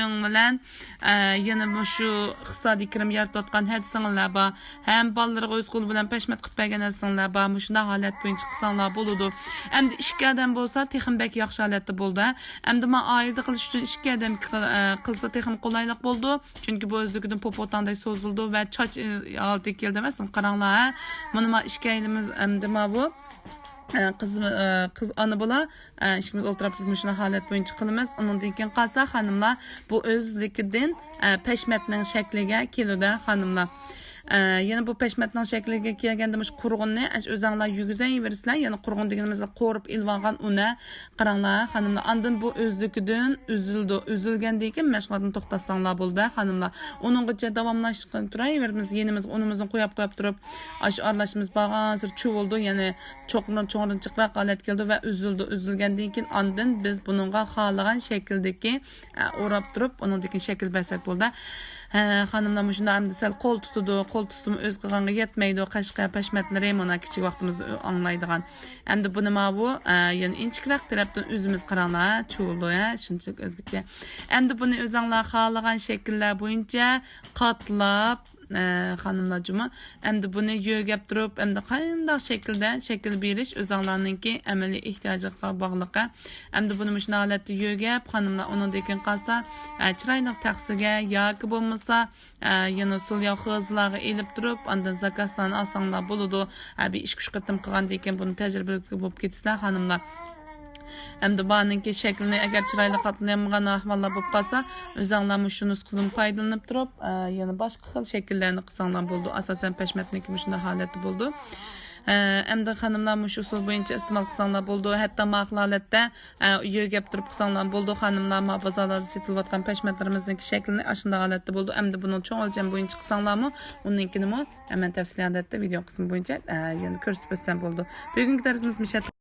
şun bilen yana şu iqtisodiy kirim yaratayotgan hadisinglar bor. Ham bolalarga o'z qo'li bilan pashmat qilib bergan hadisinglar bor. Shunda holat bo'yicha qilsanglar bo'ladi. Endi ishga adam bo'lsa, texim bek yaxshi holatda bo'ldi. Endi men oilada qilish uchun ishga adam qilsa texim qulaylik bo'ldi. Chunki bu o'zligidan popotandek so'zildi va choch oldi keldi emasmi? Qaranglar, mana men ishga elimiz endi bu kız anı bola işimiz o'ltirib turmushni holat bo'yicha qilamiz. Undan keyin qolsa xonimlar bu o'zligidan pashmatning shakliga keladi xonimlar. Yana bu pashmatning shakliga kelganda mush qurg'unni o'zinglar yugizaversizlar. Yana qurg'un deganimizda qo'rib ilvangan uni qaranglar xonimlar. Andan bu o'zligidan uzilgandan keyin mashg'ulotni to'xtatsanglar bo'ldi xonimlar. Uninggacha davomlashtirib turaveramiz. Yenimiz unimizni qo'yib turib aralashimiz bag'azir chuvildi. Ya'ni cho'ngdan chiqroq holat keldi va uzilgandan keyin andan biz buningga xohlagan shakldagi o'rab turib uningdan keyin shakl bersak bo'ldi. Xonimlar shunda hamda sal qo'l tutadi, qo'l tutsimi o'z qilganga yetmaydi, qashqa pashmatni remona kichik vaqtimizda anglaydigan. Endi buni bu yana inchikroq tarafdan o'zimiz qaranglar, chuvildi, shunchalik o'zgacha. Endi buni o'zinglar xohlagan shakllar bo'yicha qatlab xonimlar juma endi buni yo'gab turib endi qanday shaklda shakl berish o'zinglarningki amaliy ehtiyojiga bog'liq. Endi buni shunday holatda yo'gab xonimlar undan keyin qolsa chiroyli taqsiga yoki bo'lmasa yana sulyo xizlarga elib turib andan zakaslarni olsanglar bo'ladi. Abi ish kuch qitim qilgandan keyin buni tajribali bo'lib ketisizlar xonimlar. Endi baninki shaklini agar chiroyli qatlanmagan ahvollar bo'lib qolsa, o'zinglar shuni ustidan foydalanib turib, yana boshqa xil shakllarni qilsanglar bo'ldi. Asosan pashmatniki shunday holati bo'ldi. Endi xonimlar shu usul bo'yicha iste'mol qilsanglar bo'ldi. Hatto ma'qul-holatda yo'gab turib qilsanglar bo'ldi. Xonimlar bozorlarda sotilayotgan pashmatlarimizning shaklini shunday holatda bo'ldi. Endi buni cho'ng o'lcham bo'yicha qilsanglarmi, uningkini men tafsilotda video qismi bo'yicha yana ko'rsatib o'tsam bo'ldi. Bugungi darsimiz